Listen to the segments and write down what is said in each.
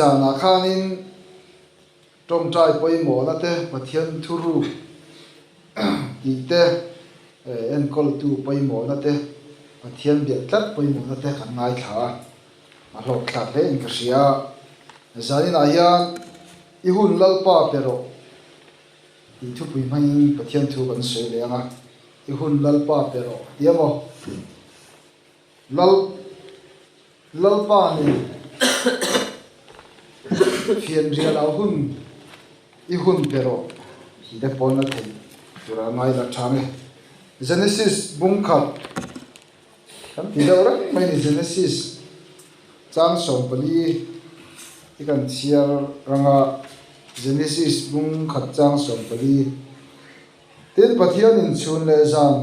zana khanin trong trai poi mo na te pathian thuru ti te en kol tu poi mo na te pathian biak tlat poi mo na te kan ngai tha a hlok tlat le in ka ria zanin a hian I hun lalpa pero I thu pui mai pathian thu kan sei le anga I hun lalpa pero tiamo lalpa ni phiền ria lao hun I hun pero de pon na thei tura ngai la thame Genesis bung khat kan ti da ra mai ni Genesis chang som pali I kan chiar ranga Genesis bung khat chang som pali tin pathian in chun le zan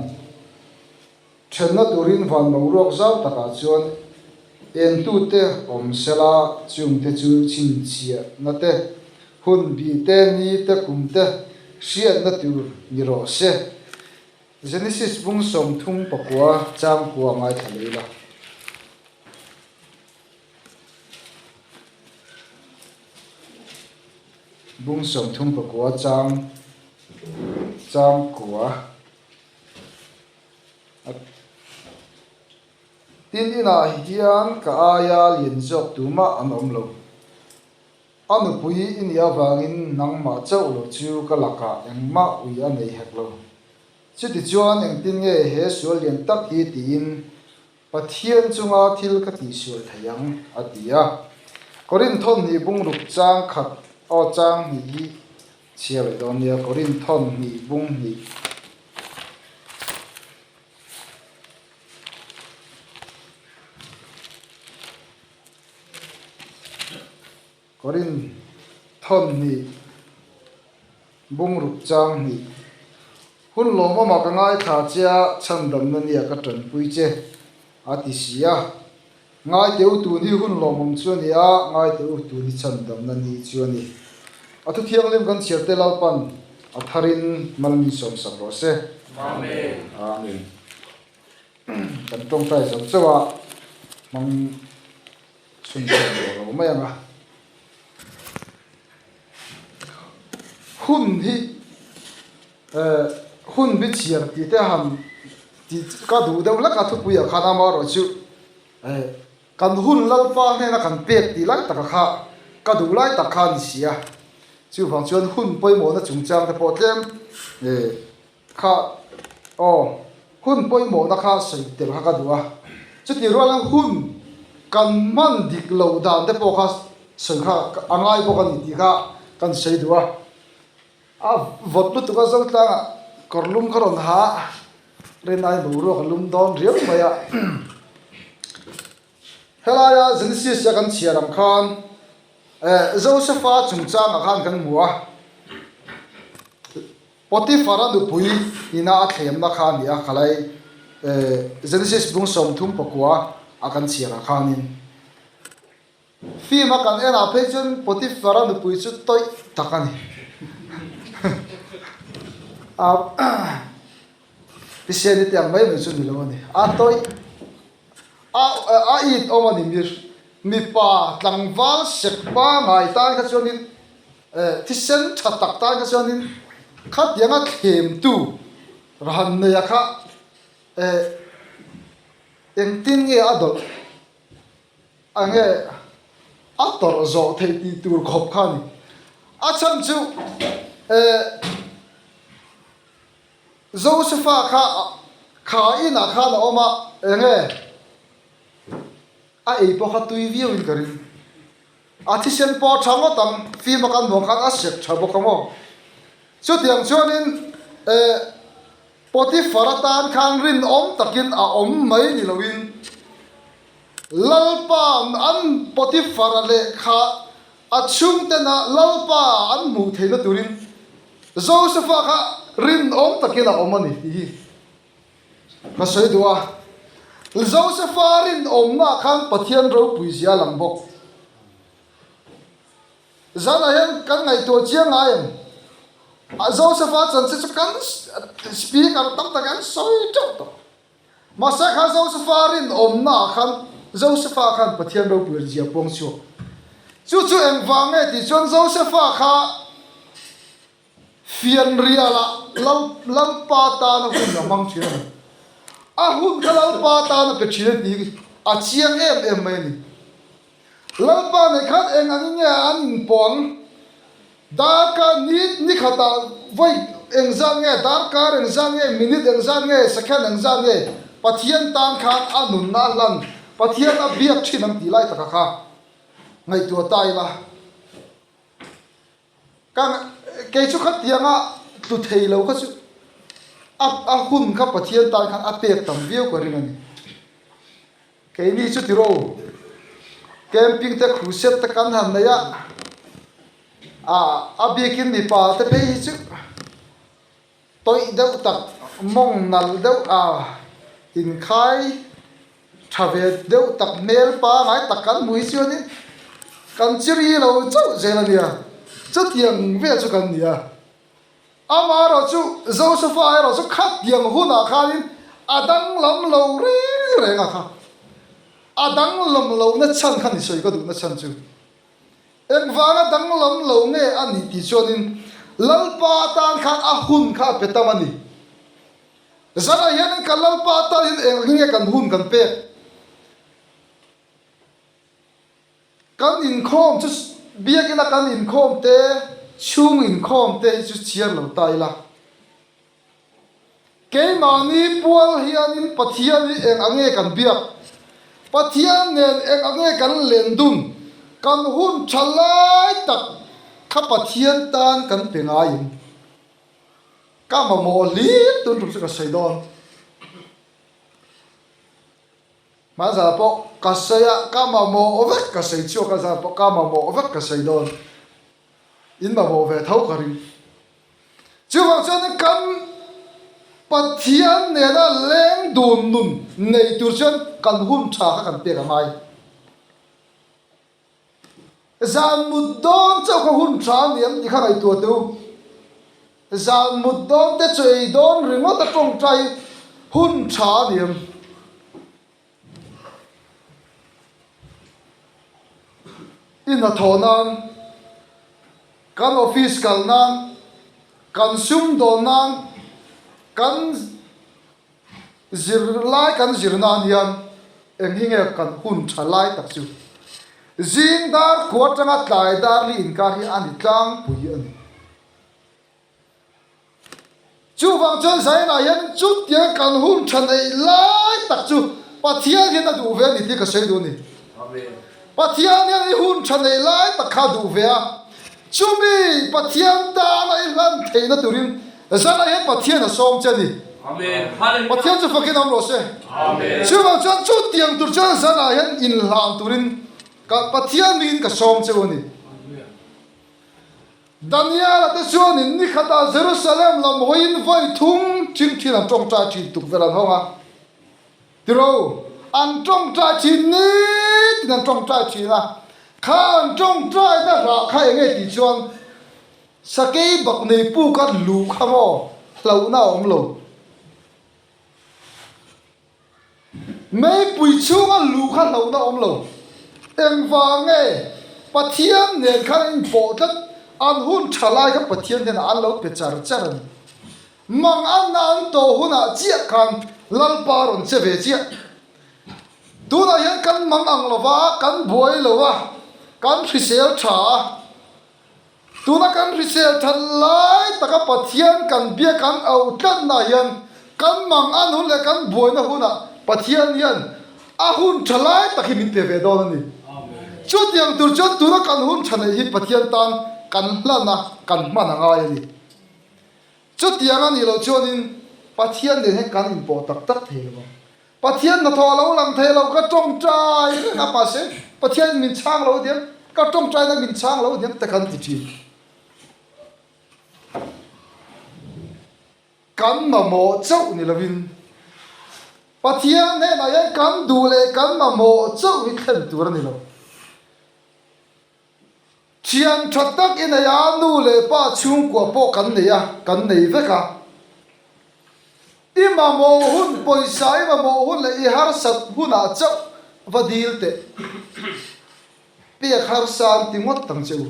thenna turin van mawrok zau taka chuan en tu te om sela chung te chu chin chia na te hun bi te ni te kum te hriat na tur ni ro se Genesis bung som thung pakwa chang puwa ngai thaleila bung som thung pakwa chang kuwa tin ina hian ka aya lin jok tuma an om lo anu pui in ya wangin nangma chau lo chu ka laka engma ui a nei hek lo chiti chuan eng tin nge he sual lian tak hi tin pathian chunga thil ka ti sual thayang atia korin thon ni bung ruk chang khat o chang ni hi chial don nia korin thon ni bung ni korin thon ni bung ruk chang ni hun loma ma ka ngai tha chia chandam na nia ka tran pui che ati sia ngai teu tu ni hun lomom chu ni a ngai teu tu ni chandam na ni chu ni atu thiang lem kan chiar te lalpan atharin malmi som sam ro se amen amen kan tong tai sam chawa mang sun ro ma yanga hun hi hun bi chiar ti te ham ti ka du de la ka thu puya khana ma ro chu kan hun lalpa ne na kan pek ti lai ta kha ka du lai ta khan sia chu phang chuan hun poi mo na chung chang te po tlem kha hun poi mo na kha sei te kha ka duwa chu ti ro lang hun kan man dik lo dan te po kha sei kha angai po kan ti kha kan sei duwa a vot lu tu ka zong ta korlum karon ha ren ai bu ro kalum don riam maya helaya Genesis ya kan chiaram khan Josepha chung chang a khan kan muwa Potiphar du pui ina athem na khan ya khalai Genesis bung som thum pakwa akan chiara khanin fi ma kan ena phechun Potiphar du pui chu toi takani piseni te mai me chu nilo ni a toi a it omani mir mi pa tlangwal sekpa ngai tan ka chuanin thisen thatak tan ka chuanin khat yanga them tu ran ne ya kha eng tin nge adol ange ator zo thei ti tur khop khani a cham chu Josepha kha ina kha na oma enge a ei po kha tui viu in karin a thi sen po thamo tam fi ma kan bong khan a sek thabo kamo chu tiang chuanin Potiphar tan khan rin om takin a om mai ni loin lalpa an Potiphar le kha a chung te na lalpa an mu theina turin Josepha kha rin om takina omani hi ka sei duwa Josepha rin om na khan pathian ro pui sia langbok zana hen kan ngai to chiang ai Josepha chan se kan speak ar tam ta kan soi to masa kha Josepha rin om na khan Josepha khan pathian ro pui sia pong chu chú em vàng nghe thì chọn Joseph kha phiền ria là lam pa ta nó cũng là mang chuyện hun cái lam pa ta nó bị chuyện gì chiang em mày nè lam pa này khác anh nghe anh bỏng đã cả ní khata vậy anh giang nghe đã cả anh giang nghe minute anh giang nghe second anh giang nghe pathian tan khác anun na lan pathian abiak chi nam ti lai ta kha ngai tua tai la kang ke chu khat tianga tu thei lo kha chu a hun kha pathian tan khan apek tam view ko ring ani ke ni chu ti ro camping te cruise te kan han na ya abikin mi pa te pe chu toi deuh tak mong nal deuh in khai travel deuh tak mel pa ngai tak kan mui chu ni kan chiri lo chau zela nia chu tiang ve chu kan nia ama ro chu Joseph ai ro chu khat tiang huna khalin adang lam lo re nga kha adang lam lo na chan khan ni soi ka du na chan chu en wanga dang lam lo nge ani ti chonin lalpa tan khan hun kha petamani zara yan ka lalpa tan in nge kan hun kan pe kan in khom chu biak ina kan in khom te chung in khom te chu chiar lo tai la ke mani pual hian in pathian ni eng ange kan biak pathian nen eng ange kan len dun kan hun chalai tak kha pathian tan kan pengai ka ma mo li tun ru ka saidon ma za po ka saya ka ma mo ovek ka sai chu ka za po ka ma mo ovek ka saidon in ma mo ve thau ka ri chu wa chan kan pathian ne na leng dun nun nei tur chan kan hun tha ka kan pe ka mai zan mudon chau ka hun tha niam ti kha ngai tu tu zan mudon te chei don ringo ta tong trai hun tha niam in a thonan kan office kal nan kan sum don nan kan zirlai kan zirnan hian eng hinge kan hun tha lai tak chu zing dar kuatanga tlai dar li in ka hi ani tlang pui ani chu wang chen sai na yan chu tia kan hun tha nei lai tak chu pathian hin a du ve ni ti ka sei du ni amen pathian yan hun tha nei lai tak kha du ve a chu mi pathian ta lai lan thei na turin zana yan pathian a som chani amen pathian chu fakin am ro se amen chu wang chen chu tiang tur chen zana yan in hlang turin ka pathian min ka som che oni Daniel te chuan in ni khata Jerusalem lam hoin vai thung chim thin an tong cha chin tuk velan honga tiro an tong cha chin ni tin an tong cha chin na khan tong cha da ra khai nge ti chuan sakei bak nei pu ka lu khamo lo na om lo mei pui chunga lu kha lo na om lo eng wange pathian ne khan in po tat an hun thalai ka pathian den an lo pe char charan mang an nan to huna chia khan lal paron che ve chia tu na yan kan mang ang lova kan boi lova kan risel tha tu na kan risel thalai taka pathian kan bia kan au tan na yan kan mang an hun le kan boi na huna pathian yan a hun thalai takhi min pe ve do ni chu tiang tur chon tu na kan hun thane hi pathian tan kan hlana kan mana ngai ni chu tiang ani lo chonin pathian de he kan in po tak tak thelo pathian na tho lo lang thelo ka tong trai na pa se pathian min chang lo diam ka tong trai na min chang lo diam ta kan ti thi kan ma mo chau ni lovin pathian ne na yan kan du le kan ma mo chau ni khen tur ni lo chiang thatak in a ya nu le pa chung kwa po kan ne ya kan nei ve ka ima mo hun poi sai ma mo hun le i har sat huna chau vadil te pe khar san tingot tang cheu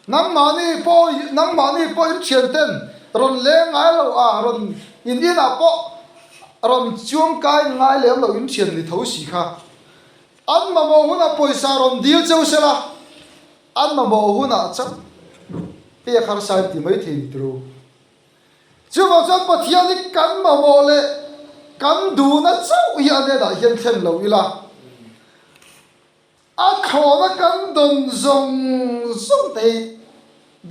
nang mani po in thian ten ron le ngai lo a ron in a po ron chuang kai ngai le lo in thian ni tho si kha an ma mo huna poisa ron dil cheu sela an ma mo huna cha pe khar san ti mai thin tru chu ma chan pathian ni kan ma mo le kan du na chau ya ne da hian then lo ila a khona kan don zong te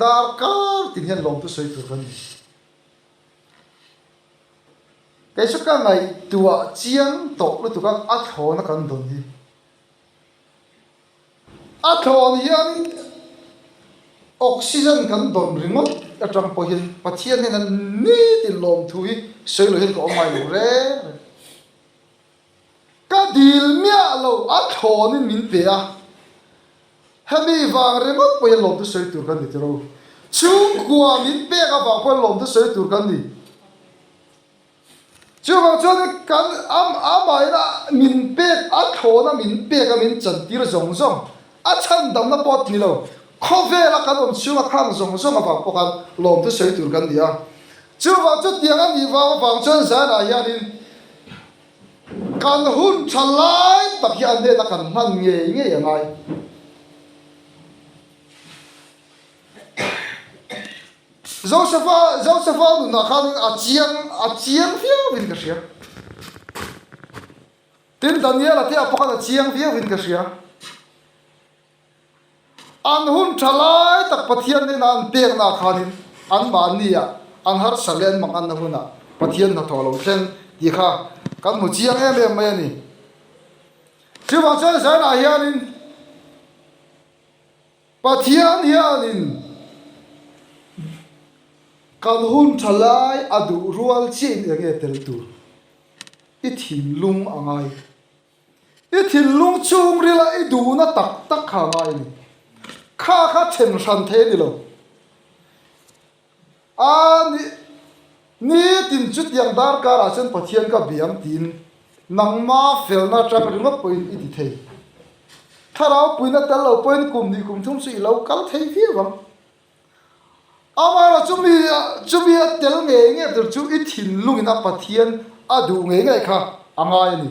dar kar tin hian lom tu soi tur kan cái số cái này tua chiang tổ nó tụi các ác thọ nó cần đồng gì ác thọ hiền oxygen cần đồng riêng mất ở trong bầu hiền và thiên này là ní tiền lom thui soi lối hiền có mai lối rẽ cái điều mía lâu ác thọ nên mình về à hay bị vàng riêng mất bầu hiền lom tu soi tur kan đi đâu chung qua mình về cái vàng bầu lom tu soi tur kan đi chú bảo cho nên cái bài đó mình biết thổ nó mình biết cái mình chân đi là rong rong chân đâm nó bọt đi đâu không về là cái ông chú mà khăn rong rong mà bảo cái lồng tới sấy tur cái gì à chú bảo cho tiếng anh đi vào phòng chân sai là gia đình cái hun chăn lại tập hiện đây là cái hắn nghe như này Joseph nó khăn chiang phía bên cái gì tin Daniel là thế à phải là chiang phía bên cái gì an hun chalai tak pathian nên an pek na khanin an ban ni à an har salen mang an na huna pathian na tholo chen di kha kan mu chiang em mai ni chu ba chen sa na hianin pathian hianin kan hun thalai adu rual chin enge tel tur I thin lung angai I thin lung chung rila I du na tak kha ngai ni kha chen san the ni lo a ni tin chut yang dar ka ra chen pathian ka biam tin nang ma fel na tra ri ma point I ti thei tharau puina tel lo point kum ni kum thum si lo kal thei fi wang ama la chumi tel nge der chu I thin lung ina pathian adu nge kha angai ni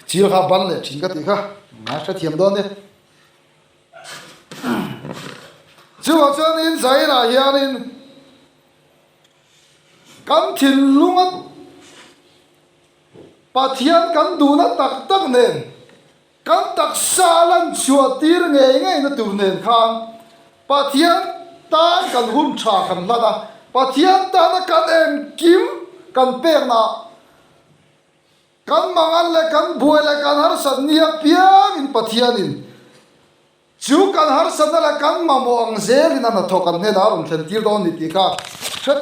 chill kha ban le thin ka ti kha ma sa thiam don ne chu wa chuan in zai la hianin kan thin lunga pathian kan du na tak nen kan tak salan chua tir nge na tur nen khang pathian tan kan hun tha kan lada pathian ta na kan em kim kan pek na kan mangan le kan buai le kan har san nia piang in pathianin chu kan har san la kan mamo ang zel in na thokan ne da ron thlen tir don ni ti ka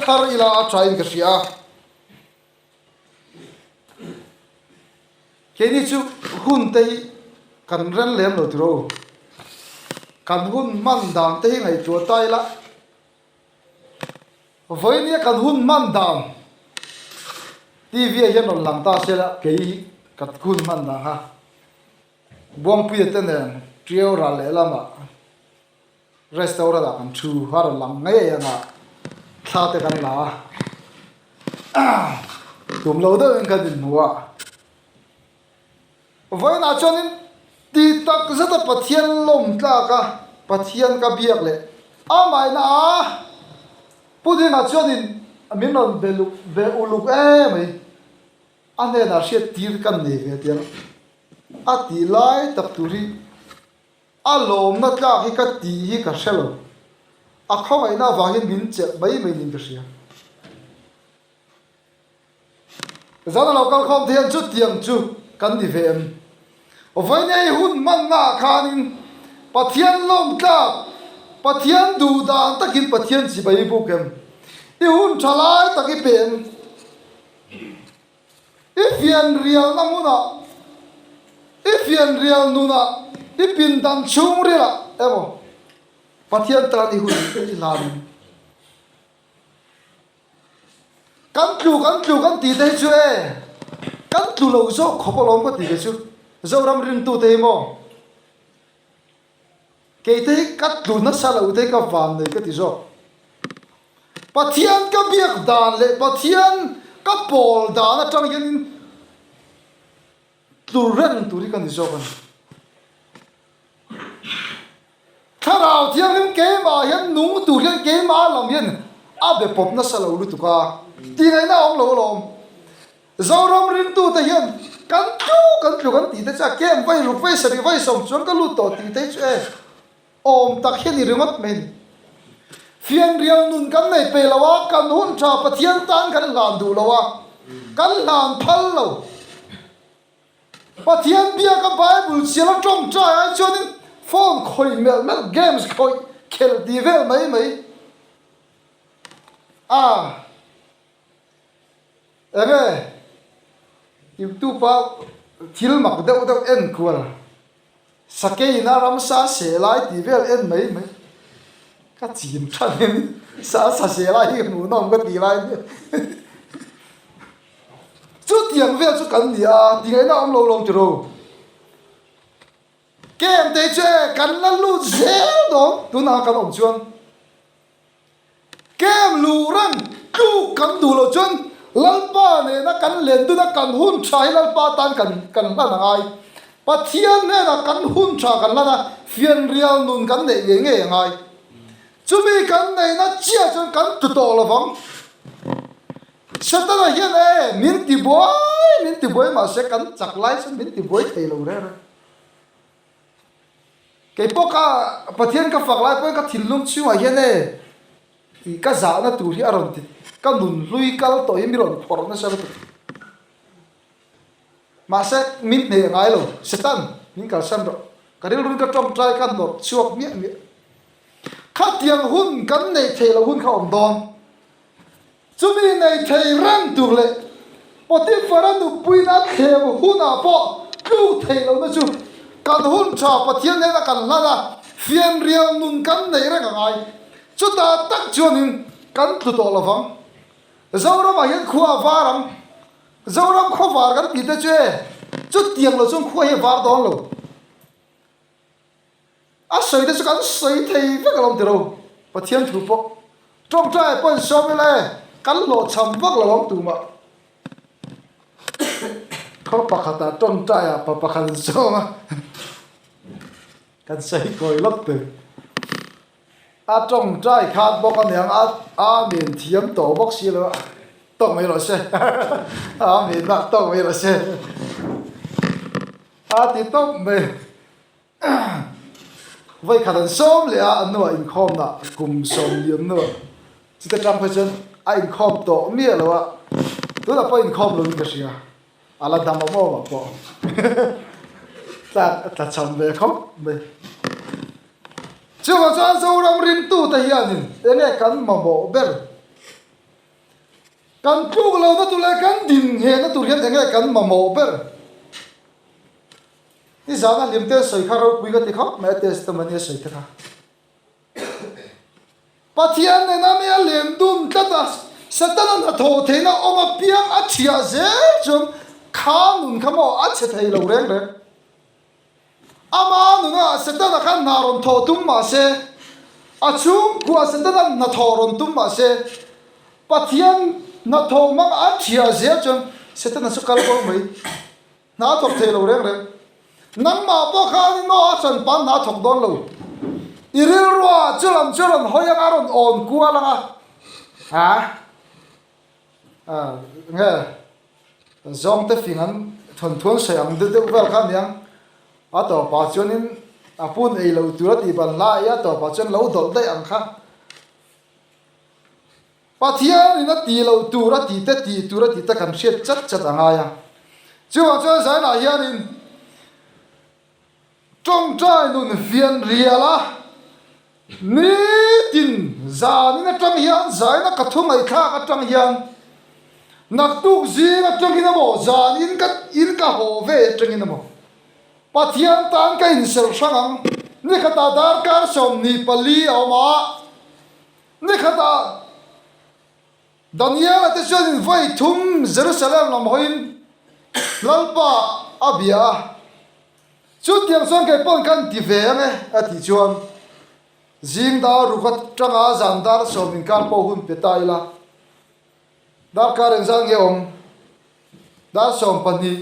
thar ila a train ka sia keni chu hun tei kan ran lem lo tro kan hun man dang te ngai chu tai la voi ni kan hun man dang TV hian on lang ta sela kei kat kun man dang ha buang pi te ne trio ra le lama restaurant da kan thu har lang ngai ya na tha te kan la tum lo da en ka din huwa voi na chonin ti tak zata pathian lom tla ka pathian ka biak le a mai na pudin a chonin amin non be uluk mai ane na she tir kan ne ve tiang a ti lai tak turi a lom na tla hi ka ti hi ka shelo a khawai na wangin min che mai nin ka sia zana lokal khom thian chu tiang chu kan ni ve em voi nei hun man na khanin pathian lom tla pathian du da takin pathian chi bai bu kem I hun thalai taki pen I fian rial namuna I fian rial nuna I pin dan chung rila emo pathian tra ni hun I lam kan tlu kan ti dei chu e kan tu lo zo khopolom ko ti ke chu zo ram rin tu te mo ke te kat tu na sala u te ka van ne ka ti zo pathian ka biak dan le pathian ka pol dan atang yin tu ren tu ri kan ti zo kan tharau thiang lim ke ma hian nung tu hian ke ma lam hian a be pop na sala u tu ka ti ngai na ong lo lom zoram rin tu ta hian kan tu kan ti ta cha kem vai ru vai sari vai som chuan ka lu to ti te chu e om tak hian ni ringot men fian rial nun kan nei pe lawa kan hun cha pathian tan kan lan du lawa kan lan phal lo pathian bia ka bible sila trong cha ai chuan phone khoi mel games khoi khel di vel mai enge YouTube pa thil mak deuh en kual sakei na ram sa se lai ti vel en mai ka chin than sa se lai mu nom ka ti lai chu tiang vel chu kan dia ti ngai na om lo long tro kem te che kan la lu zel do tu na kan om chuan kem lu ran tu kan du lo chuan lalpa ne na kan len du na kan hun chai lalpa tan kan la na ai pathian ne na kan hun cha kan la na fian rial nun kan ne nge ngai chumi kan nei na chia chon kan tu to lo vang satana hian min ti boy ma se kan chak lai san min ti boy thei lo re ke poka pathian ka fak lai po ka thilum chu a hian i ka za na tu hi aron ti ka nun lui kal to mi ron phor na sa ma se min ne ngai lo setan min ka san ro ka ril run ka tom trai kan no chuak mi kha tiang hun kan nei thei lo hun kha om don chumi nei thei ran tu le poti faran nu puina khem hun a po lu thei lo na chu kan hun cha pathian ne na kan la na fian rial nun kan nei ra ngai chu ta tak chuanin kan tu to lo vang zoram a hian khuwa varam zoram kho var kan ti te che chu tiang lo chung khuwa he var don lo a soi te chu kan soi thei ve ka lom ti ro pathian thu po trong trai pon so me le kan lo cham vak lo lom tu ma kho pakhata trong trai a pa pakhan so ma kan sai koi lok tu a trong trai khat bok an yang a min thiam to bok si lo tong mai lo se a min na tong mai lo se a ti tong mai vai khat an som le a an no in khom na kum som liam no chi ta tang phachon a in khom to mi lo a tu la po in khom lo ni ka sia ala dam mo ma po ta cham ve khom me chuwa chuan zoram rin tu ta hianin enge kan ma bo ber kan pluk lo na tu le kan din he na tu hian enge kan ma mo ber ni zana limte soi kha ro pui ga ti kha me testimony soi ta kha pathian ne na me lem dum ta ta satana na tho the na oma piang a thia ze chum kha nun khamo a che thei lo reng re ama nuna satana khan naron tho tum ma se achum ku satana na thoron tum ma se pathian na tho mang a thia ze chum satana su kal ko mai na thok thei lo reng re nang ma po khan no a san pan na thok don lo iril ro chulam hoyang aron on kuala nga ha nge zong te fingan thon sayang de wel khan yang a to pa chuanin apun ei lo tura ti ban la ya to pa chuan lo dol dai ang kha pathian ina ti lo tura ti tura ti ta kan hriat chat anga ya chuwa chuan sai na hianin trong trai nun fian riala ni tin zani na tang hian zai na kathum ai kha ka tang hian nak tu zi na tang ina mo zan in ka ho ve tang ina mo pathian tan ka in sel sangang ni khata dar kar som ni pali awma ni khata Daniel ate chuan in vai thum Jerusalem lam hoin lalpa abia chút tiếng son cái pon kan ti ve nge a ti chuan zing da rukat tanga zan dar so min kan po hun pe tai la dar ka ren sang ye om dar som pani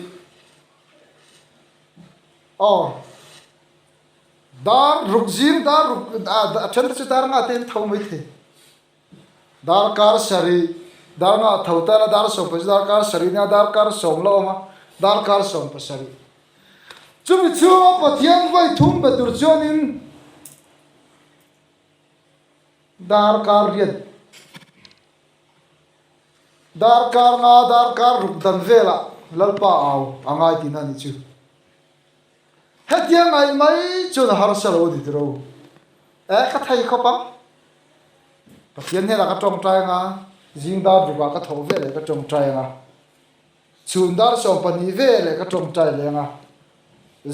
dar ruk zing dar ruk a chen se dar nga ten thau mai the dar kar sari dar nga thau ta la dar so pa dar kar sari na dar kar som lo ma dar kar som pa sari chumi chuwa pathian vai thum be tur chonin dar kar riat dar kar nga dar kar ruk dan vela lalpa aw angai tin ani chu hetia ngai mai chun har salo di tro ka thai khopa pathian he la ka tong trai nga jing dar ruka ka tho vele ka tong trai nga chun dar so pani vele ka tong trai le nga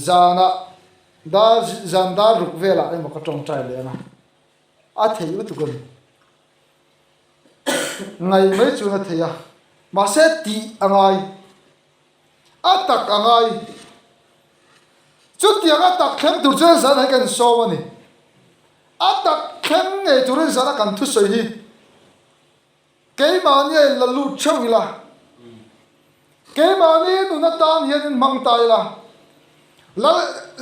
zana da zandar ruk vela ai mo ka tong trai le nga a thei u tu gon ngai mai chu na theya ma se ti angai atak angai chút tiếng atak khem tu chen san hai kan so mani atak khem nge tu ren san kan thu soi hi ke ma ni la lu chang la ke ma ni nu na tan hian mang tai la la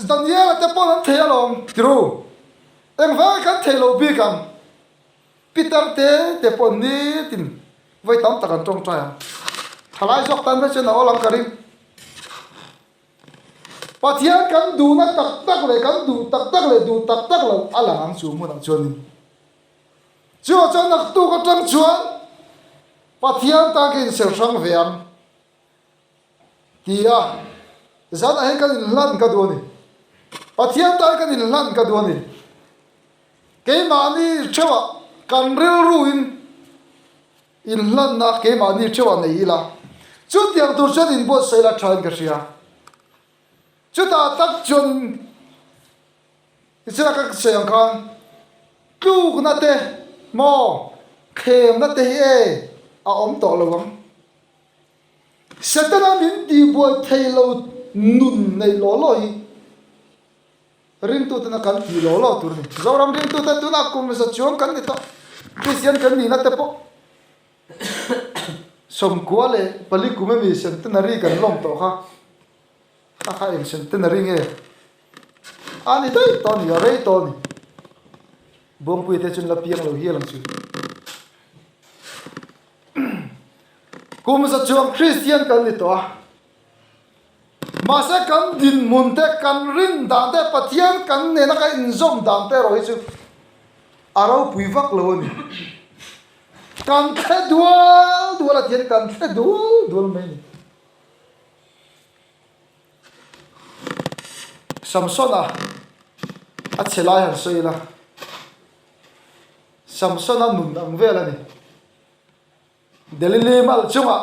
daniel te pon an thea long tru eng va kan thelo bi kam peter te pon ni tin vai tam ta kan tong trai thalai jok tan me chen na olang karing pathian kan du na tak tak le kan du tak tak le du tak tak lo ala ang chu mu dang chuan chu chan nak tu ka tang chuan pathian ta kin sel sang veam tia zan a he kan lan ka du ni pathian ta kan lan ka du ni ke ma ni chewa kan ril ruin in lan na ke ma ni chewa nei la chu tiang tur chen in bo sei la than ka sia chú ta tắc chun cái là các sẻng con cứu nó tê mò khem nó tê e à ống tỏ lâu lắm sẽ ta làm những điều bồi thầy lâu nụn này ló loi riêng tôi ta cần thì ló lò tôi này do làm riêng tôi ta tôi là cùng với chuông cần thì to cái xiên cần gì nó tê po sông quá lệ bali cũng mới bị xiên ta nari cần lom to ha ha em sen ten ring e ani dai ton ya rei ton bom pui te chun la piang lo hialang chu kum sa chuang christian kan ni to ma sa kan din mun te kan rin da te pathian kan ne na ka in zom dam te ro hi chu aro pui vak lo ni kan the dual la thian kan the dual mai ni Samson a chelai han soi la Samson a nun ang vela ni delili mal chunga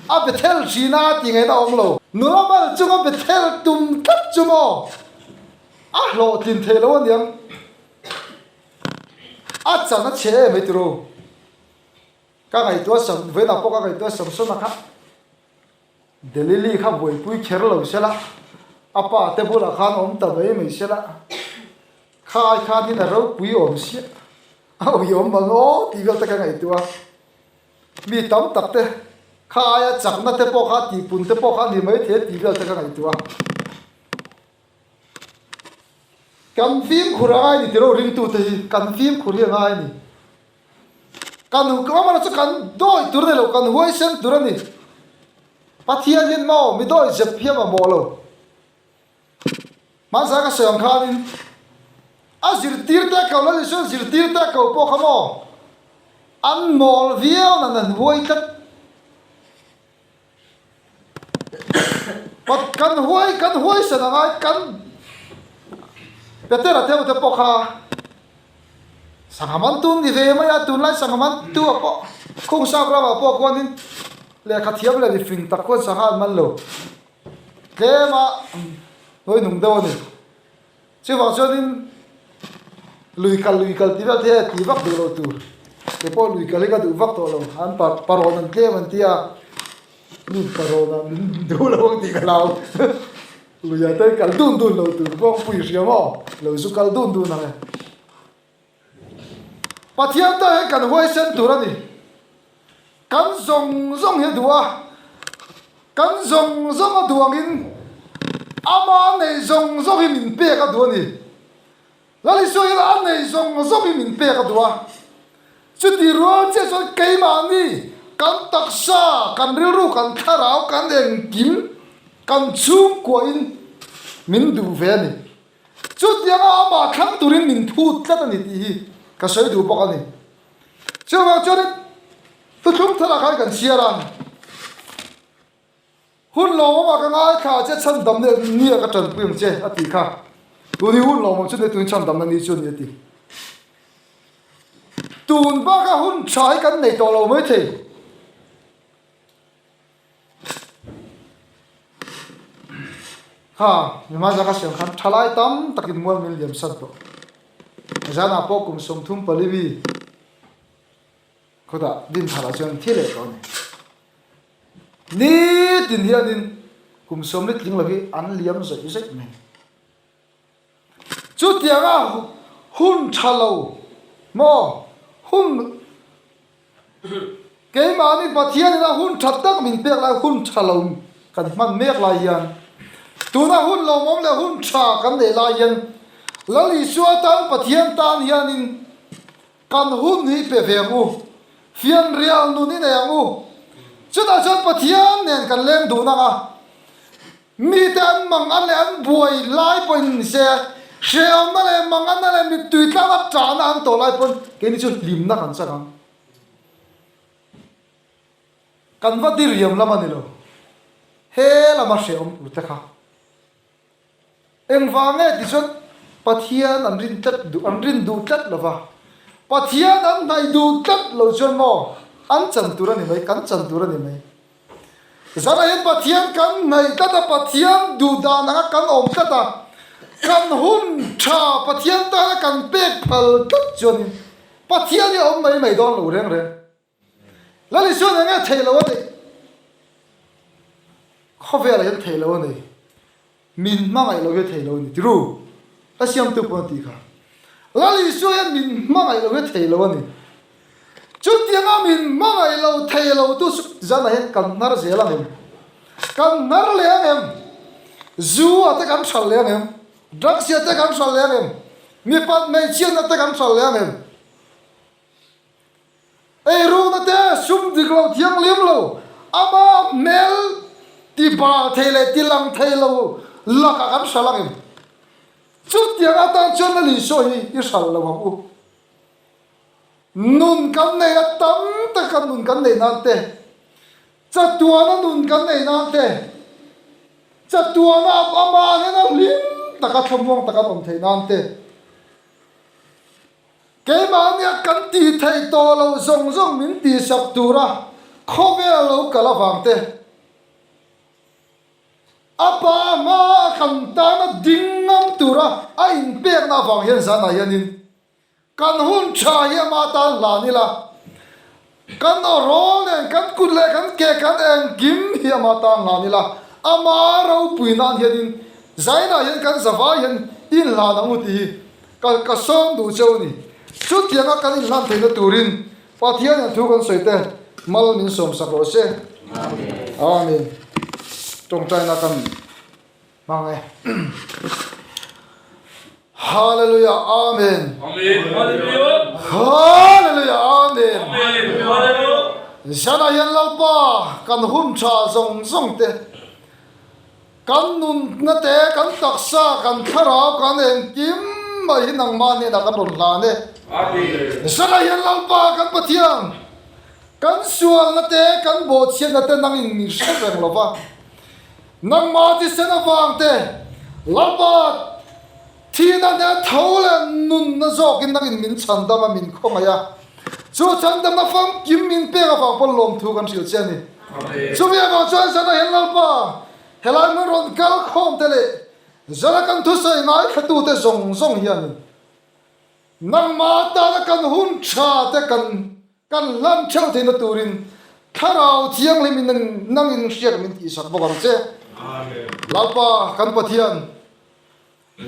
a bethel china ti ngai da ong lo nula mal chunga bethel tum tat chumo a lo tin the lo niang a chana che mai tro ka ngai to sam ve na po ka ngai to Samson a kha delili kha boi pui kher lo sela apa te bula khan om ta bei mai sela khai khan ni na ro pui om sia au yom bango ti vel ta ka ngai tua mi tam tak te khaya chak na te po kha ti pun te po kha ni mai the ti vel ta ka ngai tua kan phim khurai ni tiro ring tu te kan phim khuri ngai ni kan hu ka ma cha kan doi tur ne lo kan huai sen tur ni pathian hin mo mi doi jep phia ma mo lo mà sao cái sườn khan in zir tir ta cầu lên xuống zir tir ta cầu po khamo ăn mol viêu là nền vui tất bật căn huôi sẽ là ngay căn bây giờ là theo một po kha sang man tun đi về mà tun lại sang man tu po không sao ra mà po quan in lẽ khát thiệp là đi phình tắc quan sang han man lo thế mà thôi nung đâu này chứ vào cho nên lùi cal tí vào thế tí vắt được rồi tu cái po lùi cal cái tu vắt rồi anh paron anh kia mình tia min parona min du lo ti ka lao lu ya te kal dun dun lo tu bong pui ria mo lo su kal dun dun na pathian ta he kan hoi sen tu ra ni kan zong zong he dua kan zong zong a duangin ama nei zong zong hi min pe ka du ni lali so hi an nei zong zong hi min pe ka dua chu ti ro che so kai ma ni kan taksa kan riru kan tharau kan eng kim kan chung ko in min du ve ni chu tiang ama khang turin min thu tla ni ti hi ka soi du pa ni chu wa chu tu chung thara khai kan siaran hun lo ma ka ngai kha che chan dam ne ni ka tan pim che ati kha tu ni hun lo ma chu ne tu chan dam na ni chu ni ti tun ba ka hun chai kan nei to lo mai the ha mi ma ja ka siam khan thalai tam takin mual mil yam sat to jana po kum som thum palibi khoda din thala chon thile to ni tin hianin kum som le tling lagi an liam zai zai me chu tianga hun thalo mo hun ke mani pathian na hun thattak min pek la hun thalo kan man mek la yan tuna hun lo mom le hun tha kan le la yan lali suwa tan pathian tan hianin kan hun hi pe ve mu fian real nu ni ne mu chuta chan pathian nen kan leng du na nga mi tan mang an le an buai lai pon se sheom na le mang an na le mi tui ta na cha na an to lai pon ke ni chu lim na kan sa kan va dir yam lama ni lo he lama sheom u ta kha eng va nge ti chot pathian an rin du tat lova pathian an nai du tat lo chon mo an chan tura ni mai kan chan tura ni mai zara hen pathian kan nai tata pathian du da na kan om tata kan hun tha pathian ta kan pek phal tat chon pathian ni om mai mai don lo reng reng lali so na nga thei lo ni khovel hen thei lo ni min ma ngai lo he thei lo ni tiru ta siam tu pon ti kha lali so hen min ma ngai lo he thei lo ni chu tianga min ma ngai lo thei lo tu zana hen kan nar zela hem kan nar le hem zu ata kan chal le hem drugs ata kan chal le hem mi pat mai chian ata kan chal le hem ei ru na te sum dik lo thiang lim lo ama mel ti ba thele ti lang thelo la ka kan salang hem chu tianga ta chon li so hi i sal lo bu nun kan nei tam ta kan nun kan nei nan te cha tua na nun kan nei nan te cha tua na ama ne na lim ta ka thomong ta ka om thei nan te ke ma nya kan ti thei to lo zong zong min ti sap tura khove lo kala wang te apa ma kan ta na dingam tura a in pek na wang hian sa na hianin kan hun cha hi ma ta la ni la kan rol ne kan kul le kan ke kan eng kim hi ma ta la ni la ama ro pui nan hianin zaina hian kan zawa hian in la na mu ti ka som du cheu ni chu tianga kan in lan theina turin pathian thu kan soite mal min som sak ro se amen tong tai na kan mangai hallelujah amen Amen. Hallelujah. hallelujah amen Amen. Hallelujah. jana yan lalpa kan hum cha zong zong te kan nun na te kan taksa kan thara kan en kim mai hinang ma ne na kan ron la ne Amen. jana yan lalpa kan pathian kan sual na te kan bo chen na te nang in mi sheng lova nang ma ti sena wang te lalpa thina na thole nun na zok in nang in min chan da ma min khong ya chu chan da ma fam kim min pe ga fam pon lom thu kan sil chen ni Amen. chu ya ba chuan sana hen lalpa helai ma ron kal khom te le zara kan thu sai ngai khatu te zong zong hian nang ma ta na kan hun cha te kan lan chau the na turin tharau thiang lim nang in share min ti sak bokang che Amen. lalpa kan pathian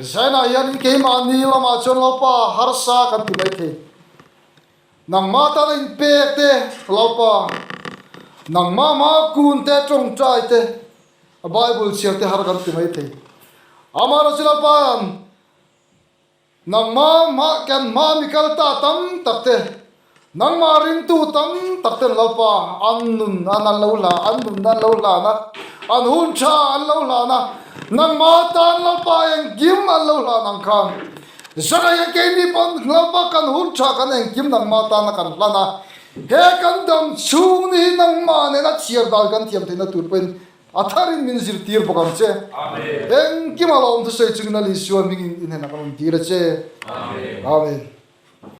zaina yan ke ma ni lama chon lalpa harsa kan ti bai the nang ma ta in pe te lalpa nang ma kun te trong trai te bible share te har kan ti bai the amara silapa nang ma kan ma mikal ta tam takte nang ma ring tu tam takte lalpa annun anan lola annun nan lola na an hun cha an lola na nang ma tan lalpa yang gim an lola nang kan zara yang ke ni pon lalpa kan hun cha kan yang gim nang ma tan kan lana he kan dam chung ni nang ma ne na chiar dal kan thiam the na tur pen atharin min zir tir pokam che Amen. eng ki malom to sei chung na li suan ming in na kan tir che Amen. amen